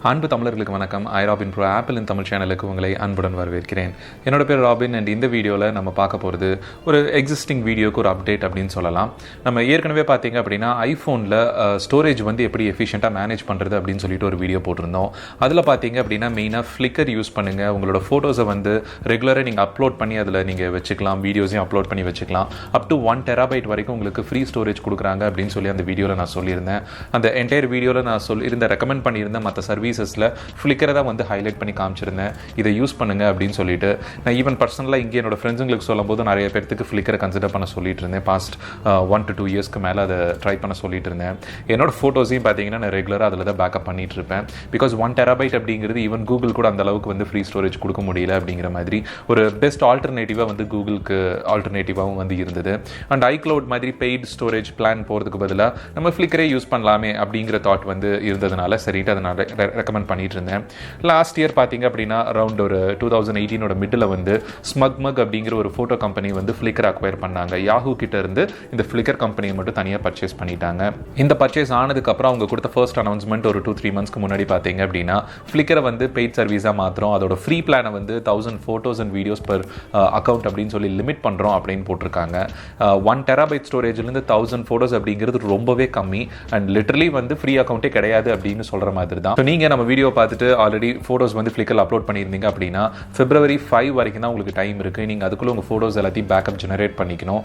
அன்பு தமிழர்களுக்கு வணக்கம். iRobinPro ஆப்பிளின் தமிழ் சேனலுக்கு உங்களை அன்புடன் வரவேற்கிறேன். என்னோட பேர் ராபின் அண்ட் இந்த வீடியோவில் நம்ம பார்க்க போகிறது ஒரு எக்ஸிஸ்டிங் வீடியோக்கு ஒரு அப்டேட் அப்படின்னு சொல்லலாம். நம்ம ஏற்கனவே பார்த்தீங்க அப்படின்னா ஐஃபோனில் ஸ்டோரேஜ் வந்து எப்படி எஃபிஷியண்ட்டாக மேனேஜ் பண்ணுறது அப்படின்னு சொல்லிட்டு ஒரு வீடியோ போட்டிருந்தோம். அதில் பார்த்தீங்க அப்படின்னா மெயினாக ஃப்ளிக்கர் யூஸ் பண்ணுங்கள். உங்களோட ஃபோட்டோஸை வந்து ரெகுலராக நீங்கள் அப்லோட் பண்ணி அதில் நீங்கள் வச்சுக்கலாம், வீடியோஸையும் அப்லோட் பண்ணி வச்சுக்கலாம். அப் டு 1 TB வரைக்கும் உங்களுக்கு ஃப்ரீ ஸ்டோரேஜ் கொடுக்குறாங்க அப்படின்னு சொல்லி அந்த வீடியோவில் நான் சொல்லியிருந்தேன். அந்த என்டையர் வீடியோவில் நான் ரெக்கமெண்ட் பண்ணியிருந்தேன் மற்ற சர்வீஸில் ஃப்ளிக்கரை தான் வந்து ஹைலைட் பண்ணி காமிச்சிருந்தேன். இதை யூஸ் பண்ணுங்க அப்படின்னு சொல்லிட்டு நான் ஈவன் பர்சனலாக இங்கே என்னோட ஃப்ரெண்ட்ஸுங்களுக்கு சொல்லும் போது நிறைய பேருக்கு ஃப்ளிக்கரை கன்சிடர் பண்ண சொல்லிட்டு இருந்தேன். பாஸ்ட் 1 to 2 இயர்ஸ்க்கு மேலே அதை ட்ரை பண்ண சொல்லிட்டு இருந்தேன். என்னோட ஃபோட்டோஸையும் பார்த்தீங்கன்னா நான் ரெகுலராக அதில் தான் பேக்கப் பண்ணிட்டு இருப்பேன். பிகாஸ் 1 TB அப்படிங்கிறது ஈவன் கூகுள் கூட அந்த அளவுக்கு வந்து ஃப்ரீ ஸ்டோரேஜ் கொடுக்க முடியல அப்படிங்கிற மாதிரி ஒரு பெஸ்ட் ஆல்டர்னேட்டிவாக வந்து கூகுளுக்கு ஆல்டர்னேட்டிவாகவும் வந்து இருந்தது. அண்ட் iCloud மாதிரி பெய்ட் ஸ்டோரேஜ் பிளான் போகிறதுக்கு பதிலாக நம்ம ஃப்ளிக்கரே யூஸ் பண்ணலாமே அப்படிங்கிற தாட் வந்து இருந்ததுனால சரிட்டு அதை நான் ரெக்கமெண்ட் பண்ணிட்டு இருந்தேன். லாஸ்ட் இயர் பார்த்தீங்க அப்படின்னா அரௌண்ட் ஒரு 2018 மிடில் வந்து ஸ்மக் அப்படிங்கிற ஒரு ஃபோட்டோ கம்பெனி வந்து ஃப்ளிக்கர் அக்வயர் பண்ணாங்க. யாஹூ கிட்ட இருந்து இந்த ஃப்ளிக்கர் கம்பெனியை மட்டும் தனியாக பர்ச்சேஸ் பண்ணிட்டாங்க. இந்த பர்ச்சேஸ் ஆனதுக்கப்புறம் அவங்க கொடுத்த ஃபர்ஸ்ட் அனௌன்ஸ்மெண்ட் ஒரு 2-3 மந்த்ஸ்க்கு முன்னாடி பார்த்தீங்க அப்படின்னா ஃப்ளிக்கரை வந்து பெய்ட் சர்வீஸாக மாத்திரம், அதோட ஃப்ரீ பிளானை வந்து 1000 photos and videos per account அப்படின்னு சொல்லி லிமிட் பண்ணுறோம் அப்படின்னு போட்டிருக்காங்க. 1 TB ஸ்டோரேஜ்லேருந்து 1000 ஃபோட்டோஸ் அப்படிங்கிறது ரொம்பவே கம்மி அண்ட் லிட்டரலி வந்து ஃப்ரீ அக்கௌண்ட்டே கிடையாது அப்படின்னு சொல்கிற மாதிரி தான். நீங்கள் நம்ம வீடியோ பார்த்துட்டு ஆல்ரெடி ஃபோட்டோஸ் வந்து ஃப்ளிக்கரில் அப்லோட் பண்ணியிருந்தீங்க அப்படின்னா February 5 வரைக்கும் தான் உங்களுக்கு டைம் இருக்குது. நீங்கள் அதுக்குள்ளே உங்கள் ஃபோட்டோஸ் எல்லாத்தையும் பேக்கப் ஜெனரேட் பண்ணிக்கணும்.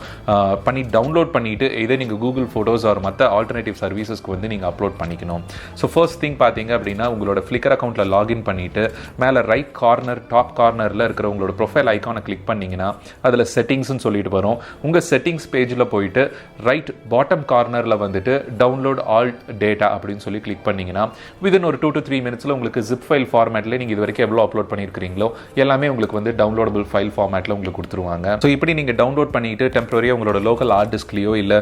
பண்ணி டவுன்லோட் பண்ணிவிட்டு இதை நீங்கள் கூகுள் ஃபோட்டோஸ் ஆர் மற்ற ஆல்டர்னேட்டிவ் சர்வீசஸ்க்கு வந்து நீங்கள் அப்லோட் பண்ணிக்கணும். ஸோ ஃபர்ஸ்ட் திங் பார்த்தீங்க அப்படின்னா உங்களோட ஃப்ளிக்கர் அக்கௌண்ட்டில் லாகின் பண்ணிவிட்டு மேலே ரைட் கார்னர் டாப் கார்னரில் இருக்கிற உங்களோட ப்ரொஃபைல் ஐக்கானை கிளிக் பண்ணிங்கன்னா அதில் செட்டிங்ஸ்னு சொல்லிட்டு வரும். உங்கள் செட்டிங்ஸ் பேஜில் போயிட்டு ரைட் பாட்டம் கார்னரில் வந்துட்டு டவுன்லோட் ஆல் டேட்டா அப்படின்னு சொல்லி கிளிக் பண்ணிங்கன்னா விதின் ஒரு 2 to 3 மினிட்ஸில் உங்களுக்கு ஜிப் ஃபைல் ஃபார்மேட்டில் நீங்கள் இது வரைக்கும் எவ்வளோ அப்லோட் பண்ணியிருக்கிறீங்களோ எல்லாமே உங்களுக்கு வந்து டவுன்லோடபிள் ஃபைல் ஃபார்மேட்டில் உங்களுக்கு கொடுத்துருவாங்க. ஸோ இப்படி நீங்கள் டவுன்லோட் பண்ணிட்டு டெம்பரரியாக உங்களோட லோக்கல் ஹார்ட் டிஸ்க்லையோ இல்லை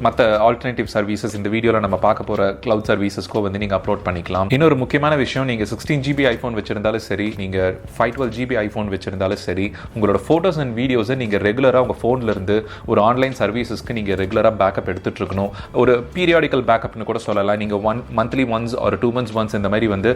மற்ற ஆல்டர்னேட்டிவ் சர்வீசஸ் இந்த வீடியோவில் நம்ம பார்க்க போகிற கிளவுட் சர்வீசஸ்க்கோ வந்து நீங்கள் அப்லோட் பண்ணிக்கலாம். இன்னொரு முக்கியமான விஷயம், நீங்கள் 16 GB ஐஃபோன் வச்சிருந்தாலும் சரி, நீங்கள் 512 GB ஐஃபோன் வச்சிருந்தாலும் சரி, உங்களோட ஃபோட்டோஸ் அண்ட் வீடியோஸை நீங்கள் ரெகுலராக உங்கள் ஃபோன்லேருந்து ஒரு ஆன்லைன் சர்வீசஸ்க்கு நீங்கள் ரெகுலராக பேக்கப் எடுத்துகிட்டு இருக்கணும். ஒரு பீரியாடிக்கல் பேக்கப்னு கூட சொல்லலாம். நீங்கள் மந்த்லி ஒன்ஸ் ஒரு 2 months ஒன்ஸ் இந்த மாதிரி வந்து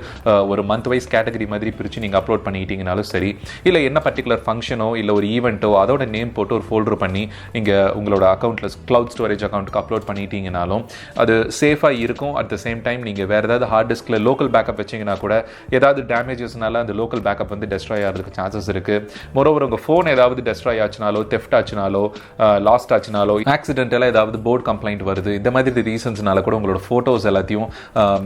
ஒரு மந்த் வைஸ் கேட்டகரி மாதிரி பிரித்து நீங்கள் அப்லோட் பண்ணிட்டீங்கனாலும் சரி, இல்லை என்ன பர்டிகுலர் ஃபங்க்ஷனோ இல்லை ஒரு ஈவெண்ட்டோ அதோட நேம் போட்டு ஒரு ஃபோல்டர் பண்ணி நீங்கள் உங்களோட அக்கௌண்ட்டில் கிளவுட் ஸ்டோரேஜ் அக்கௌண்ட்டுக்கு அப்லோட் பண்ணிட்டீங்கனாலும் அது சேஃபாக இருக்கும். அட் த சேம் டைம் நீங்கள் வேறு ஏதாவது ஹார்ட் டிஸ்கில் லோக்கல் பேக்கப் வச்சிங்கன்னா கூட ஏதாவது டேமேஜஸ்னால அந்த லோக்கல் பேக்கப் வந்து டெஸ்ட்ராய் ஆகிறதுக்கு சான்சஸ் இருக்குது. மொரோவர் உங்கள் ஃபோன் ஏதாவது டெஸ்ட்ராய் ஆச்சுனாலோ, தெஃப்ட் ஆச்சுனாலோ, லாஸ்ட் ஆச்சுனாலோ, ஆக்சிடென்டலாக ஏதாவது போர்ட் கம்ப்ளைண்ட் வருது, இந்த மாதிரி ரீசன்ஸ்னால கூட உங்களோட ஃபோட்டோஸ் எல்லாத்தையும்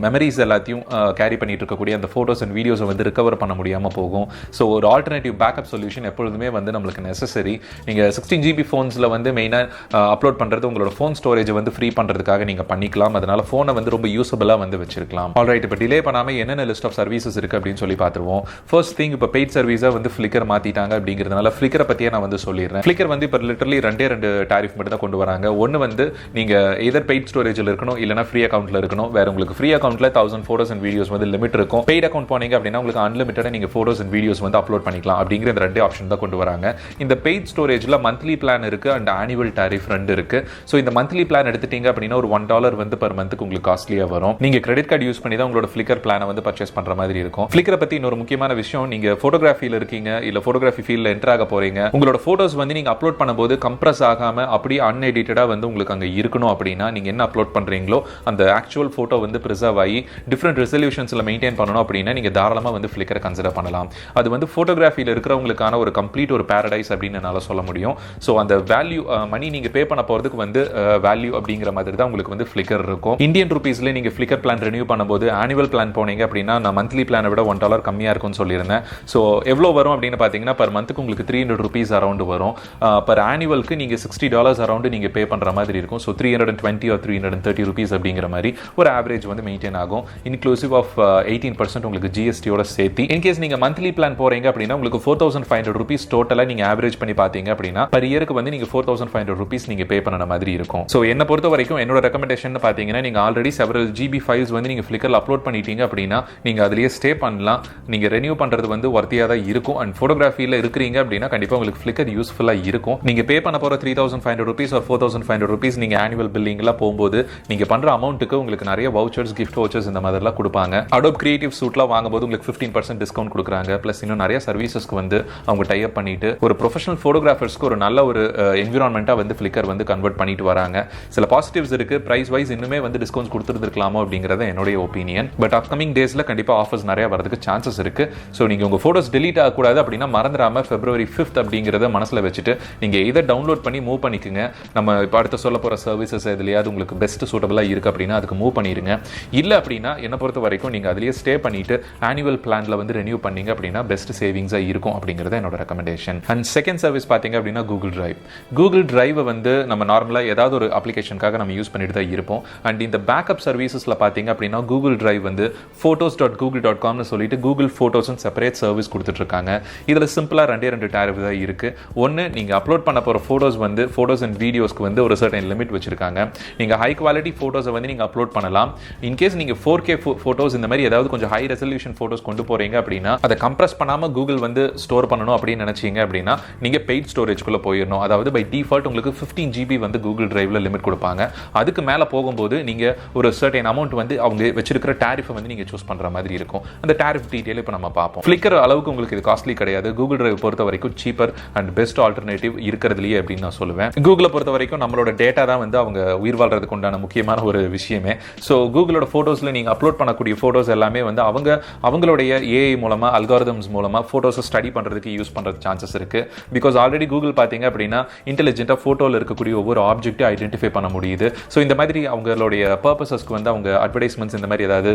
மெமரிஸ் எல்லாத்தையும் கேரி பண்ணிட்டு இருக்கக்கூடிய அந்த ஃபோட்டோஸ் அண்ட் வீடியோஸை வந்து ரிகவர் பண்ண முடியாமல் போகும். ஸோ ஒரு ஆல்டர்னேட்டிவ் பேக்கப் சொல்யூஷன் எப்பொழுதுமே வந்து நம்மளுக்கு நெசசரி. நீங்கள் 16 GB ஃபோன்ஸில் வந்து மெயினாக அப்லோட் பண்ணுறது உங்களோட ஃபோன் ஸ்டோரேஜை வந்து ஃப்ரீ பண்ணுறதுக்காக நீங்கள் பண்ணிக்கலாம். அதனால் ஃபோனை வந்து ரொம்ப யூஸபிளாக வந்து வச்சிருக்கலாம். ஆல்ரைட், இப்போ டிலே பண்ணாமல் என்னென்ன லிஸ்ட் ஆஃப் சர்வீசஸ் இருக்குது அப்படின்னு சொல்லி பார்த்துருவோம். ஃபர்ஸ்ட் திங், இப்போ பெய்ட் சர்வீஸாக வந்து ஃப்ளிக்கர் மாற்றிட்டாங்க அப்படிங்கிறதுனால ஃப்ளிக்கரை பற்றியே நான் வந்து சொல்லிடுறேன். ஃப்ளிக்கர் வந்து இப்போ லிட்டரலி 2 டாரிஃப் மட்டும் தான் கொண்டு வராங்க. ஒன்று வந்து நீங்கள் எதர் பெய்ட் ஸ்டோரேஜில் இருக்கணும் இல்லைனா ஃப்ரீ அக்கௌண்ட்டில் இருக்கணும். வேறு உங்களுக்கு ஃப்ரீ அக்கௌண்ட்டில் 1000 ஃபோட்டோஸ் அண்ட் வீடியோஸ் வந்து லிமிட் இருக்கும். பெய்ட் அக்கௌண்ட் போனீங்க அப்படின்னா உங்களுக்கு அன்லிமிட்டடாக நீங்கள் ஃபோட்டோஸ் அண்ட் வீடியோஸ் வந்து அப்லோட் பண்ணிக்கலாம் அப்படிங்கிற இந்த 2 ஆப்ஷன் தான் கொண்டு வராங்க. இந்த பெய்ட் ஸ்டோரேஜில் மந்த்லி பிளான் இருக்குது அண்ட் ஆனுவல் டாரிஃப் 2 இருக்குது. ஸோ இந்த மந்த்லி பிளான் எடுத்துட்டீங்க அப்படின்னா ஒரு $1 வந்து பர் மந்த்துக்கு உங்களுக்கு காஸ்ட்லியாக வரும். நீங்கள் கிரெடிட் கார்டு யூஸ் பண்ணி தான் உங்களோட ஃப்ளிக்கர் பிளானை வந்து பர்ச்சேஸ் பண்ணுற மாதிரி இருக்கும். ஃப்ளிக்கரை பற்றி இன்னொரு முக்கியமான விஷயம், நீங்கள் ஃபோட்டோகிராஃபியில் இருக்கீங்க இல்லை ஃபோட்டோகிராஃபி ஃபீல்டில் என்டர் ஆக போகிறீங்க, உங்களோட ஃபோட்டோஸ் வந்து நீங்கள் அப்லோட் பண்ணும்போது கம்ப்ரஸ் ஆகாமல் அப்படியே அன்எடிட்டடாக வந்து உங்களுக்கு அங்கே இருக்கணும் அப்படின்னா நீங்கள் என்ன அப்லோட் பண்ணுறீங்களோ அந்த ஆக்சுவல் ஃபோட்டோ வந்து ப்ரிசர்வ் ஆகி டிஃப்ரெண்ட் ரெசல்யூஷன்ஸில் மெயின்டைன் பண்ணணும் அப்படின்னா நீங்கள் தாராளமாக வந்து ஃப்ளிக்கரை கன்சிடர் பண்ணலாம். அது வந்து ஃபோட்டோகிராஃபியில் இருக்கிறவங்களுக்கான ஒரு கம்ப்ளீட் ஒரு பேரடைஸ் அப்படின்னு என்னால் சொல்ல முடியும். ஸோ அந்த வேல்யூ மணி நீங்கள் பே பண்ண போகிறதுக்கு வந்து வேல்யூ அப்படிங்கிற மாதிரி தான் உங்களுக்கு வந்து ஃப்ளிக்கர் இருக்கும். இந்தியன் ருபீஸ்லேயே நீங்கள் ஃப்ளிக்கர் பிளான் ரெனியூ பண்ணும்போது ஆனுவல் பிளான் போனீங்க அப்படின்னா நான் மந்த்லி பிளானை விட $1 கம்மியாக இருக்கும்னு சொல்லியிருந்தேன். ஸோ எவ்வளோ வரும் அப்படின்னு பார்த்தீங்கன்னா பர் மந்த்துக்கு உங்களுக்கு $300 அரௌண்ட் வரும். பர் ஆனுவலுக்கு நீங்கள் $60 அரௌண்டு நீங்கள் பே பண்ணுற மாதிரி இருக்கும். ஸோ $320 or $330 அப்படிங்கிற மாதிரி ஒரு ஆவரேஜ் வந்து மெயின்டைன் ஆகும். இன்க்ளூசிவ் ஆஃப் 18% உங்களுக்கு ஜிஎஸ்டியோட சேர்த்து. இன்கேஸ் நீங்கள் மந்த்லி பிளான் போகிறீங்க அப்படின்னா உங்களுக்கு $4500 டோட்டலாக நீங்கள் ஆவரேஜ் பண்ணி பார்த்தீங்க அப்படின்னா பர் இயருக்கு வந்து நீங்கள் $4500 நீங்கள் பே பண்ண மாதிரி இருக்கும். ஸோ என்னை பொறுத்த வரைக்கும் என்னோட ரெக்கமெண்டேஷன் பார்த்தீங்கன்னா நீங்கள் ஆல்ரெடி செவரல் ஜிபி ஃபைல்ஸ் வந்து நீங்கள் ஃப்ளிக்கரில் அப்லோட் பண்ணிட்டீங்க அப்படின்னா நீங்கள் அதிலேயே ஸ்டே பண்ணலாம். நீங்கள் ரெனியூ பண்ணுறது வந்து ஒர்த்தியாக தான் இருக்கும். அண்ட் ஃபோட்டோகிராஃபியில் இருக்கிறீங்க அப்படின்னா கண்டிப்பாக உங்களுக்கு ஃப்ளிக்கர் யூஸ்ஃபுல்லாக இருக்கும். நீங்கள் பே பண்ண போகிற $3500 or $4500 நீங்கள் ஆனுவல் பில்லிங்லாம் போகும்போது நீங்கள் பண்ணுற அமௌண்ட்டுக்கு உங்களுக்கு நிறைய வவுச்சர்ஸ், கிஃப்ட் வவுச்சர்ஸ் இந்த மாதிரிலாம் கொடுப்பாங்க. கொடுப்பாங்க. அடோப் கிரியேட்டிவ் சூட்லாம் வாங்கும்போது உங்களுக்கு 15% டிஸ்கவுண்ட் கொடுக்குறாங்க. ப்ளஸ் இன்னும் நிறைய சர்வீசஸ்க்கு வந்து அவங்க டை அப் பண்ணிட்டு ஒரு ப்ரொஃபஷனல் ஃபோட்டோகிராஃபர்ஸ்க்கு ஒரு நல்ல ஒரு என்விரான்மெண்ட்டாக வந்து Flickr வந்து கன்வெர்ட் பண்ணிட்டு வராங்க. சில பாசிட்டிவ்ஸ் இருக்கு. பிரைஸ் வைஸ் இன்னுமே வந்து டிஸ்கவுண்ட்ஸ் கொடுத்துருக்கலாமோ அப்படிங்கிறத என்னுடைய ஒப்பீனியன். பட் அப்கமிங் டேஸ்ல கண்டிப்பா ஆஃபர்ஸ் நிறைய வரதுக்கு சான்சஸ் இருக்கு. ஸோ நீங்க உங்க போட்டோஸ் டெலீட் ஆகக்கூடாது அப்படின்னா மறந்துடாம February 5th அப்படிங்கிறத மனசுல வச்சுட்டு நீங்க இதை டவுன்லோட் பண்ணி மூவ் பண்ணிக்கோங்க. நம்ம இப்போ அடுத்த சொல்ல போற சர்வீசஸ் எதுலையாவது உங்களுக்கு பெஸ்ட் சூட்டபிளா இருக்கு அப்படின்னா அதுக்கு மூவ் பண்ணிருங்க. இல்ல அப்படின்னா என்ன பொறுத்த வரைக்கும் நீங்க அதுலயே ஸ்டே பண்ணிட்டு ஆனுவல் பிளான்ல வந்து ரெனியூ பண்ணீங்க அப்படின்னா பெஸ்ட் சேவிங்ஸா இருக்கும் அப்படிங்கிறது என்னோட ரெக்கமெண்டேஷன். அண்ட் செகண்ட் சர்வீஸ் பாத்தீங்க அப்படின்னா கூகுள் டிரைவ் வந்து நம்ம நார்மலா ஏதாவது ஒரு அப்ளிகேஷனுக்காக நம்ம யூஸ் பண்ணிட்டு தான் இருப்போம். அண்ட் இந்த பேக்கப் சர்வீசஸ்ல பாத்தீங்க அப்படின்னா கூகுள் டிரைவ் வந்து photos.google.com சொல்லிட்டு கூகுள் போட்டோஸ் செப்பரேட் சர்வீஸ் கொடுத்துட்டு இருக்காங்க. இதுல சிம்பிளா ரெண்டு டாரிஃப் தான் இருக்கு. ஒன்னு நீங்க அப்லோட் பண்ண போற போட்டோஸ் அண்ட் வீடியோஸ்க்கு வந்து ஒரு சர்டன் லிமிட் வச்சிருக்காங்க. நீங்க ஹை குவாலிட்டி போட்டோஸை வந்து நீங்க அப்லோட் பண்ணலாம். இன்கேஸ் நீங்க 4K போட்டோஸ் இந்த மாதிரி ஏதாவது கொஞ்சம் ஹை ரெசல்யூஷன் போட்டோஸ் கொண்டு போறீங்க அப்படின்னா அதை கம்ப்ரஸ் பண்ணாம கூகுள் வந்து ஸ்டோர் பண்ணணும் அப்படின்னு நினைச்சீங்க அப்படின்னா நீங்க பெய்ட் ஸ்டோரேஜ்குள்ள போயிடணும். அதாவது பை டிஃபால்ட் உங்களுக்கு 15 GB வந்து கூகுள் டிரைவ்ல லிமிட் கொடுப்பாங்க. அதுக்கு மேல போகும்போது நீங்க ஒரு சர்டன் அமௌண்ட் வந்து அவங்க வச்சிருக்கிற டாரிஃபை வந்து நீங்க சூஸ் பண்ற மாதிரி இருக்கும். அந்த டாரிஃப் டீடைல் இப்போ நம்ம பார்ப்போம். Flickr அளவுக்கு உங்களுக்கு இது காஸ்ட்லி கிடையாது. கூகுள் டிரைவ் பொறுத்த வரைக்கும் சீப்பர் அண்ட் பெஸ்ட் ஆல்டர்னேட்டிவ் இருக்கிறதுலயே அப்படின்னு நான் சொல்லுவேன். கூகுளை பொறுத்த வரைக்கும் நம்மளோட டேட்டா தான் வந்து அவங்க உயிர் வாழ்றதுக்கு உண்டான முக்கியமான ஒரு விஷயமே. ஸோ கூகுளோட போட்டோஸ்ல நீங்க அப்லோட் பண்ணக்கூடிய போட்டோஸ் எல்லாமே வந்து அவங்களுடைய ஏஐ மூலமா அல்காரிதம்ஸ் மூலமா போட்டோஸை ஸ்டடி பண்றதுக்கு யூஸ் பண்றது சான்சஸ் இருக்கு. பிகாஸ் ஆல்ரெடி கூகுள் பாத்தீங்க அப்படின்னா இன்டெலிஜென்ட்டா போட்டோல இருக்கக்கூடிய ஒவ்வொரு ஆப்ஜெக்ட்டை ஐடென்டிஃபை பண்ண முடியுது. ஸோ இந்த மாதிரி அவங்களுடைய பர்பஸஸ்க்கு வந்து அவங்க அட்வர்டைஸ்மெண்ட்ஸ் இந்த மாதிரி ஏதாவது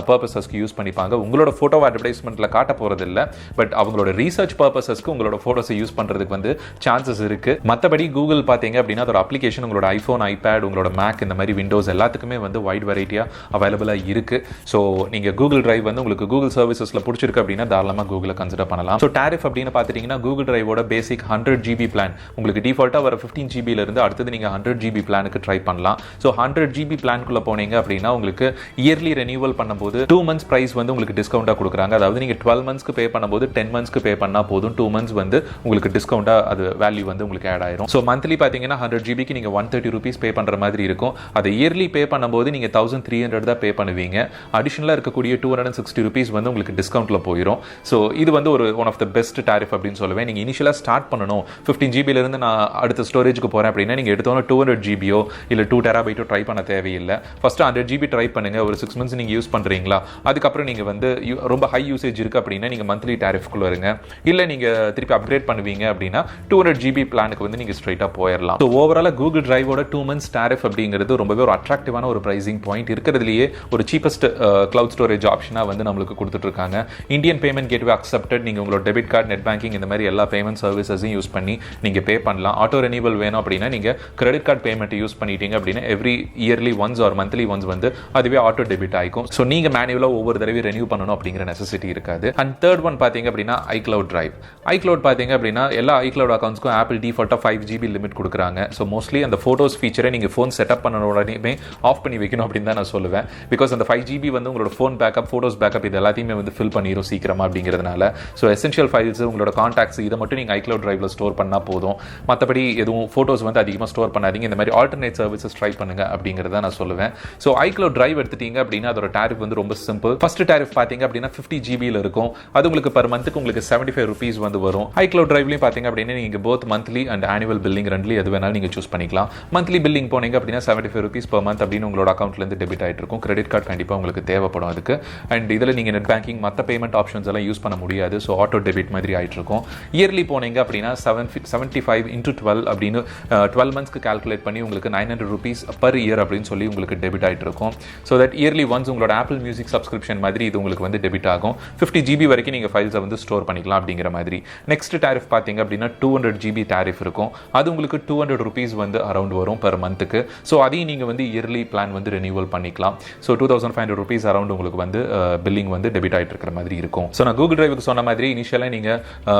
பர்பஸஸ்க்கு யூஸ் பண்ணிப்பாங்க. உங்களோட போட்டோ அட்வர்டைஸ்மெண்ட்ல காட்ட போறது இல்லை. பட் அவங்களோட ரீசர்ச் பர்பஸஸ்க்கு உங்களோட போட்டோஸை யூஸ் பண்றதுக்கு வந்து சான்சஸ் இருக்கு. மற்றபடி கூகுள் பாத்தீங்க அப்படின்னா அதோட அப்ளிகேஷன் உங்களோட ஐபோன், ஐபேட், உங்களோட மேக் இந்த மாதிரி விண்டோஸ் எல்லாத்துக்குமே வந்து வைட் வெரைட்டியா அவைலபிளா இருக்கு. ஸோ நீங்க கூகுள் டிரைவ் வந்து உங்களுக்கு கூகுள் சர்வீசஸ்ல பிடிச்சிருக்கு அப்படின்னா தாராளமா கூகுளை கன்சிடர் பண்ணலாம். ஸோ டாரிஃப் அப்படின்னு பாத்துட்டீங்கன்னா கூகுள் டிரைவோட பேசிக் 100 GB பிளான் உங்களுக்கு டிஃபால்ட்டா வர 15 GB இருந்து அடுத்தது நீங்க 100 GB பிளானுக்கு ட்ரை பண்ணலாம். ஸோ 100 GB பிளான்குள்ள போனீங்க அப்படின்னா உங்களுக்கு இயர்லி ரெனியூவல் பண்ணும்போது 2 months பிரைஸ் வந்து உங்களுக்கு டிஸ்கவுண்டா கொடுக்குறாங்க. அதாவது நீங்க 12 monthsக்கு பே பண்ணும்போது 10 monthsக்கு பே பண்ணா போதும். 2 months வந்து உங்களுக்கு டிஸ்கவுண்டா அது வேல்யூ வந்து உங்களுக்கு ஆட் ஆயிரும். ஸோ மந்த்லி பாத்தீங்கன்னா 100 GBக்கு நீங்க 130 rupees பே பண்ற மாதிரி இருக்கும். அதை இயர்லி பே பண்ணும்போது நீங்க 1300 தான் பே பண்ணுவீங்க. அடிஷனலா இருக்கக்கூடிய 260 rupees வந்து உங்களுக்கு டிஸ்கவுண்ட்ல போயிடும். ஸோ இது வந்து ஒரு one of the best tariff அப்படின்னு சொல்லுவேன். நீங்க இனிஷியலா ஸ்டார்ட் பண்ணணும் 15 GB இருந்து நான் அடுத்த ஸ்டோரேஜ்க்கு போறேன் அப்படின்னா நீங்க எடுத்தோன்னா 200 GB இல்ல 2 TB ட்ரை பண்ண தேவையில்லை. ஃபர்ஸ்ட் 100 GB ட்ரை பண்ணுங்க. ஒரு 6 months நீங்க யூஸ் பண்றீங்களா, அதுக்கப்புறம் நீங்க வந்து ரொம்ப ஹை யூசேஜ் இருக்கு அப்படின்னா நீங்க மந்த்லி டாரிஃப்குள்ள வருங்க. இல்ல நீங்க திருப்பி அப்கிரேட் பண்ணுவீங்க அப்படின்னா 200 GB பிளானுக்கு வந்து நீங்க ஸ்ட்ரைட்டா போயிடலாம். ஸோ ஓவராலா கூகுள் டிரைவோட 2 months டாரிஃப் அப்படிங்கிறது ரொம்பவே ஒரு அட்ராக்டிவான ஒரு பிரைசிங் பாயிண்ட் இருக்கிறதுலயே ஒரு சீப்பஸ்ட் கிளவுட் ஸ்டோரேஜ் ஆப்ஷனா வந்து நம்மளுக்கு கொடுத்துட்டு இருக்காங்க. Indian payment gateway accepted. நீங்க உங்களோட டெபிட் கார்டு, நெட் பேங்கிங் இந்த மாதிரி எல்லா பேமெண்ட் சர்வீசஸையும் யூஸ் பண்ணி நீங்க பே பண்ணலாம். ஆட்டோ ரெனியூவல் வேணும் அப்படின்னா நீங்க கிரெடிட் கார்டு பேமெண்ட் யூஸ் பண்ணிட்டீங்க அப்படின்னா every yearly once or monthly once வந்து அதுவே ஆட்டோ டெபிட் ஆயிக்கும். ஸோ நீங்க மேனுவலா ஒவ்வொரு தடவை ரெனியூ பண்ணணும் அப்படிங்கிற நெசசிட்டி இருக்காது. அண்ட் தேர்ட் ஒன் பாத்தீங்க அப்படின்னா iCloud டிரைவ். iCloud பாத்தீங்க அப்படின்னா எல்லா iCloud அக்கௌண்ட்ஸ்க்கும் ஆப்பிள் டிஃபால்ட்டா 5 GB லிமிட் கொடுக்குறாங்க. ஸோ மோஸ்ட்லி அந்த போட்டோஸ் ஃபீச்சரை நீங்க ஃபோன் செட்டப் பண்ண உடனே ஆஃப் பண்ணி வைக்கணும் அப்படின்னு தான் நான் சொல்லுவேன். பிகாஸ் அந்த 5 GB வந்து உங்களோட ஃபோன் பேக்கப், போட்டோஸ் பேக்கப் இது எல்லாத்தையுமே வந்து ஃபில் பண்ணிடும் சீக்கிரமா அப்படிங்கிறதுனால. ஸோ எசென்ஷியல் ஃபைல்ஸ், உங்களோட கான்டாக்ட்ஸ் இதை மட்டும் நீங்க iCloud டிரைவ்ல ஸ்டோர் பண்ணா போதும். மற்றபடி எதுவும் போட்டோஸ் வந்து அதிகமாக ஸ்டோர் பண்ணாதீங்க. இந்த மாதிரி ஆல்டர்னேட் சர்வீசஸ் ட்ரை பண்ணுங்க அப்படிங்கிறத நான் சொல்லுவேன். ஸோ iCloud டிரைவ் எடுத்துட்டீங்க அப்படின்னா அதோட டாரிஃப் வந்து ரொம்ப சிம்பிள். ஃபர்ஸ்ட் டாரிஃப் பாத்தீங்க அப்படின்னா 50 GB இருக்கும். அது உங்களுக்கு பர் மந்த்துக்கு உங்களுக்கு 75 rupees வந்து வரும். iCloud டிரைவ்லையும் பாத்தீங்க அப்படின்னா நீங்க both monthly and annual billing ரெண்டுலையும் எது வேணாலும் நீங்க சூஸ் பண்ணிக்கலாம். மந்த்லி பில்லிங் போனீங்க அப்படின்னா 75 rupees per month அப்படின்னு உங்களோட அக்கௌண்ட்ல இருந்து டெபிட் ஆயிட்டு இருக்கும். கிரெடிட் கார்டு கண்டிப்பா உங்களுக்கு தேவைப்படும் அதுக்கு. அண்ட் இதுல நீங்க நெட் பேங்கிங் மற்ற பேமெண்ட் ஆப்ஷன்ஸ் எல்லாம் யூஸ் பண்ண முடியாது. ஸோ ஆட்டோ டெபிட் மாதிரி ஆயிட்டு இருக்கும். இயர்லி போனீங்க அப்படின்னா 75 into 12 அப்படின்னு 12 monthsக்கு கால்குலேட் பண்ணி உங்களுக்கு 900 rupees per year அப்படின்னு சொல்லி உங்களுக்கு டெபிட் ஆயிட்டு இருக்கும். ஸோ தட் இயர்லி ஒன்ஸ் உங்களோட ஆப்பிள் மியூசிக் சப்ஸ்கிரிப்ஷன் மாதிரி இது உங்களுக்கு வந்து டெபிட் ஆகும். 50 GB வரைக்கும் நீங்க ஃபைல்ஸை வந்து ஸ்டோர் பண்ணிக்கலாம் அப்படிங்கிற மாதிரி. நெக்ஸ்ட் டாரிஃப் பாத்தீங்க அப்படின்னா 200 GB டாரிஃப் இருக்கும். அது உங்களுக்கு 200 rupees வந்து அரௌண்ட் வரும் per monthக்கு. ஸோ அதையும் நீங்க வந்து இயர்லி பிளான் வந்து ரெனியூவல் பண்ணிக்கலாம். ஸோ 2500 rupees அரௌண்ட் உங்களுக்கு வந்து பில்லிங் வந்து டெபிட் ஆயிட்டு இருக்கிற மாதிரி இருக்கும். ஸோ நான் கூகுள் டிரைவுக்கு சொன்ன மாதிரி இனிஷியலாக நீங்க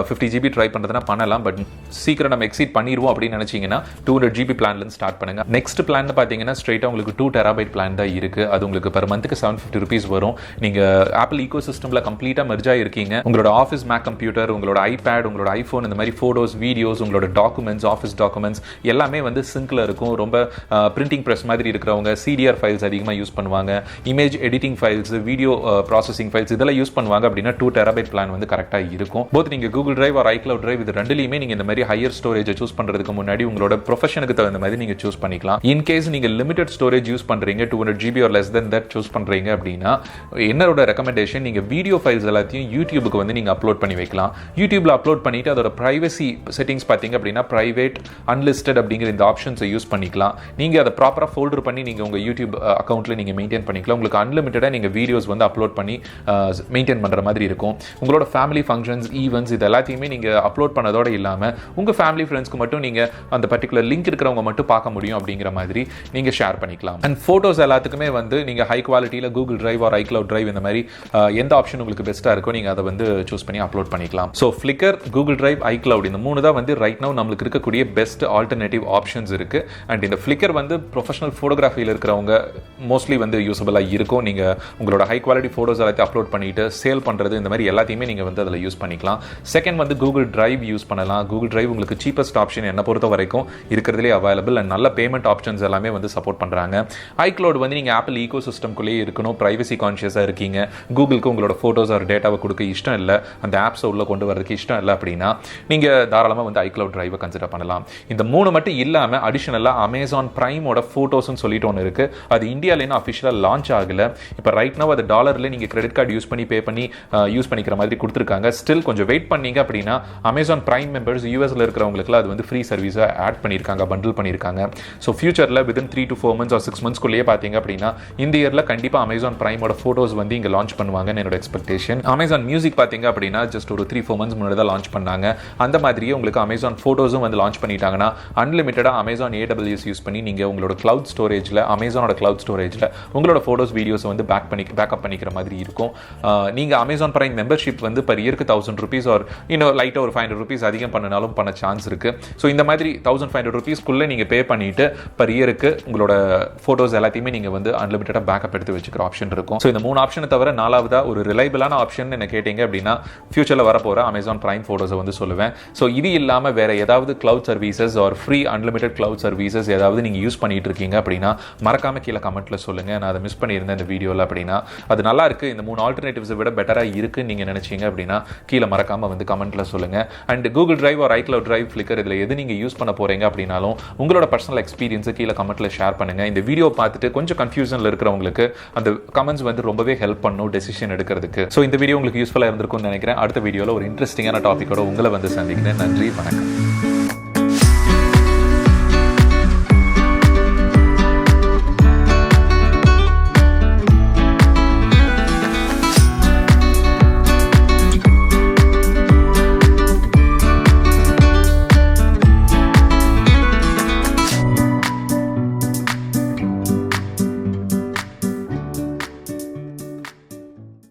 50 GB ட்ரை பண்றதுனா பண்ணலாம். பட் சீக்கிரம் நம்ம எக்ஸீட் பண்ணிடுவோம் அப்படின்னு நினைச்சீங்கன்னா 200 GB பிளான்ல இருந்து ஸ்டார்ட் பண்ணுங்க. நெக்ஸ்ட் பிளான் பாத்தீங்கன்னா ஸ்ட்ரைட்டா உங்களுக்கு 2 TB பிளான் தான் இருக்கு. அது உங்களுக்கு per monthக்கு 750 rupees வரும். நீங்க ஆப்பிள் ஈகோ சிஸ்டம்ல கம்ப்ளீட்டா மெர்ஜ் ஆயிருக்கீங்க. உங்களோட ஆஃபீஸ் மேக் கம்ப்யூட்டர், உங்களோட ஐபேட், உங்களோட ஐபோன் இந்த மாதிரி போட்டோஸ், வீடியோஸ், உங்களோட டாக்குமெண்ட்ஸ், ஆஃபீஸ் டாக்குமெண்ட்ஸ் எல்லாமே வந்து சிங்க்ல இருக்கும். ரொம்ப பிரிண்டிங் பிரஸ் மாதிரி இருக்கிறவங்க CDR ஃபைல்ஸ் அதிகமாக யூஸ் பண்ணுவாங்க. Image editing editing files, video processing files இதெல்லாம் யூஸ் பண்ணுவாங்க அப்படின்னா 2 TB பிளான் வந்து கரெக்டாக இருக்கும். போத் நீங்கள் Google drive or iCloud drive இது ரெண்டுலையுமே நீங்கள் இந்த மாதிரி ஹையர் ஸ்டோரேஜை சூஸ் பண்ணுறதுக்கு முன்னாடி உங்களோட ப்ரொஃபஷனுக்கு தகுந்த மாதிரி நீங்கள் சூஸ் பண்ணிக்கலாம். இன்கேஸ் நீங்கள் லிமிடெட் ஸ்டோரேஜ் யூஸ் பண்ணுறீங்க 200 GB or less than that choose பண்ணுறீங்க அப்படின்னா என்னோட ரெக்கமெண்டேஷன் நீங்கள் வீடியோ ஃபைல்ஸ் எல்லாத்தையும் யூடியூபுக்கு வந்து நீங்கள் அப்லோட் பண்ணி வைக்கலாம். யூடியூப்ல அப்லோட் பண்ணிட்டு அதோட பிரைவசி செட்டிங்ஸ் பார்த்தீங்க அப்படின்னா பிரைவேட், அன்லிஸ்டட் அப்படிங்கிற இந்த ஆப்ஷன்ஸை யூஸ் பண்ணிக்கலாம். நீங்கள் அதை ப்ராப்பராக ஃபோல்டர் பண்ணி நீங்கள் உங்கள் யூடியூப் அக்கௌண்ட்டில் நீங்கள் மெயின்டைன் பண்ணிக்கலாம். உங்களுக்கு அன்லிமிட்டடாக நீங்கள் வீடியோஸ் வந்து அப்லோட் பண்ணி மெயின்டைன் பண்ணுற மாதிரி இருக்கும். உங்களோட ஃபேமிலி ஃபங்க்ஷன்ஸ், ஈவெண்ட்ஸ் இது எல்லாத்தையுமே நீங்கள் அப்லோட் பண்ணதோடு இல்லாமல் உங்கள் ஃபேமிலி ஃப்ரெண்ட்ஸ்க்கு மட்டும் நீங்கள் அந்த பர்டிகுலர் லிங்க் இருக்கிறவங்க மட்டும் பார்க்க முடியும் அப்படிங்கிற மாதிரி நீங்கள் ஷேர் பண்ணிக்கலாம். அண்ட் ஃபோட்டோஸ் எல்லாத்துக்குமே வந்து நீங்கள் ஹை குவாலிட்டியில் Google drive or iCloud drive இந்த மாதிரி எந்த ஆப்ஷன் உங்களுக்கு பெஸ்ட்டாக இருக்கோ நீங்கள் அதை வந்து சூஸ் பண்ணி அப்லோட் பண்ணிக்கலாம். So Flickr, Google drive, iCloud இந்த 3 தான் வந்து ரைட் நவ் நம்மளுக்கு இருக்கக்கூடிய பெஸ்ட் ஆல்டர்னேட்டிவ் ஆப்ஷன்ஸ் இருக்குது. அண்ட் இந்த Flickr வந்து ப்ரொஃபஷனல் ஃபோட்டோகிராஃபியில் இருக்கிறவங்க மோஸ்ட்லி வந்து யூஸபிளாக இருக்கும். நீங்கள் உங்களோட ஹை குவாலிட்டி ஃபோட்டோஸ் எல்லாத்தையும் அப்லோட் பண்ணிட்டு சேல் பண்ணுறது இந்த மாதிரி எல்லாத்தையுமே நீங்கள் வந்து அதில் யூஸ் பண்ணிக்கலாம். செகண்ட் வந்து கூகுள் டிரைவ் யூஸ் பண்ணலாம். கூகுள் டிரைவ் உங்களுக்கு சீப்பஸ்ட் ஆப்ஷன் என்னை பொறுத்த வரைக்கும் இருக்கிறதுலே அவைலபிள் அண்ட் நல்ல பேமெண்ட் ஆப்ஷன்ஸ் எல்லாமே வந்து சப்போர்ட் பண்ணுறாங்க. iCloud வந்து நீங்கள் ஆப்பிள் ஈகோ சிஸ்டம்குள்ளேயே இருக்கணும், ப்ரைவசி கான்ஷியஸாக இருக்கீங்க, கூகுளுக்கு உங்களோட ஃபோட்டோஸ் ஆர் டேட்டாவை கொடுக்க இஷ்டம் இல்லை, அந்த ஆப்ஸை உள்ளே கொண்டு வரதுக்கு இஷ்டம் இல்லை அப்படின்னா நீங்கள் தாராளமாக வந்து iCloud டிரைவை கன்சிடர் பண்ணலாம். இந்த 3 மட்டும் இல்லாமல் அடிஷனலாக அமேசான் பிரைமோட ஃபோட்டோஸ்ன்னு சொல்லிட்டு ஒன்று இருக்குது. அது இந்தியாவிலேன்னு அஃபிஷியலாக லான்ச் ஆகலை. இப்போ ரைட் நவ் அது டாலரில் நீங்கள் கிரெடிட் கார்டு யூஸ் பண்ணி பே பண்ணி யூஸ் பண்ணிக்கிற மாதிரி கொடுத்துருக்காங்க. ஸ்டில் கொஞ்சம் வெயிட் பண்ணீங்க அப்படின்னா அமேசான் பிரைம் மெம்பர்ஸ் யூஎஸ்ல இருக்கிறவங்களுக்குலாம் அது வந்து ஃப்ரீ சர்வீஸை ஆட் பண்ணியிருக்காங்க, பண்டில் பண்ணியிருக்காங்க. ஸோ ஃபியூச்சரில் வித்தின் 3 to 4 months or 6 monthsக்குள்ளேயே பார்த்தீங்க அப்படின்னா இந்த இயரில் கண்டிப்பாக அமேசான் பிரைமோட ஃபோட்டோஸ் வந்து இங்கே லான்ச் பண்ணுவாங்கன்னு என்னோட எக்ஸ்பெக்டேஷன். அமேசான் மியூசிக் பார்த்தீங்க அப்படின்னா ஜஸ்ட் ஒரு 3-4 months முன்னாடி தான் லான்ச் பண்ணாங்க. அந்த மாதிரியே உங்களுக்கு அமேசான் ஃபோட்டோஸும் வந்து லான்ச் பண்ணிட்டாங்கன்னா அன்லிமிட்டடாக அமேசான் AWS யூஸ் பண்ணி நீங்கள் உங்களோட கிளவுட் ஸ்டோரேஜில், அமேசானோட கிளவுட் ஸ்டோரேஜில் உங்களோட ஃபோட்டோஸ், வீடியோஸை வந்து பேக்கப் பண்ணிக்கிற மாதிரி இருக்கும். நீங்கள் அமேசான் பிரைம் மெம்பர்ஷிப் வந்து பர் இயருக்கு 1000 rupees ஆர் இன்னும் லைட்டாக ஒரு 500 rupees அதிகம் பண்ணினாலும் பண்ண சான்ஸ் இருக்குது. ஸோ இந்த மாதிரி 1500 rupeesக்குள்ளே நீங்கள் பே பண்ணிவிட்டு பர் இயருக்கு உங்களோட ஃபோட்டோஸ் எல்லாத்தையுமே நீங்கள் வந்து அன்லிமிட்டடாக பேக்கப் எடுத்து வச்சுக்கிற ஆப்ஷன் இருக்கும். ஸோ இந்த 3 ஆப்ஷனை தவிர 4வதாக ஒரு ரிலைபிளான ஆப்ஷன் என்ன கேட்டிங்க அப்படின்னா ஃபியூச்சரில் வரப்போகிற அமேசான் பிரைம் ஃபோட்டோஸை வந்து சொல்லுவேன். ஸோ இது இல்லாமல் வேறு ஏதாவது cloud services or free unlimited cloud services ஏதாவது நீங்கள் யூஸ் பண்ணிட்டு இருக்கீங்க அப்படின்னா மறக்காமல் கீழே கமெண்ட்டில் சொல்லுங்கள். நான் அதை மிஸ் பண்ணியிருந்தேன் இந்த வீடியோவில் அப்படின்னா அது நல்லா இருக்குது, இந்த 3 ஆல்டர்னேட்டிவ்ஸை விட பெட்டராக இருக்குன்னு நீங்கள் நினச்சிங்க அப்படின்னா கீழே மறக்காமல் வந்து கமெண்ட்டில் சொல்லுங்கள். And Google drive or iCloud drive, Flickr இதில் எது நீங்கள் யூஸ் பண்ண போகிறீங்க அப்படின்னாலும் உங்களோட பர்சனல் எக்ஸ்பீரியன்ஸை கீழே கமெண்ட்டில் ஷேர் பண்ணுங்கள். இந்த வீடியோ பார்த்துட்டு கொஞ்சம் கன்ஃபியூஷனில் இருக்கிறவங்களுக்கு அந்த கமெண்ட்ஸ் வந்து ரொம்பவே ஹெல்ப் பண்ணும் டெசிஷன் எடுக்கிறதுக்கு. ஸோ இந்த வீடியோ உங்களுக்கு யூஸ்ஃபுல்லாக இருந்திருக்கும்னு நினைக்கிறேன். அடுத்த வீடியோவில் ஒரு இன்ட்ரெஸ்டிங்கான டாப்பிக்கோட உங்களை வந்து சந்திக்கிறேன். நன்றி, வணக்கம்.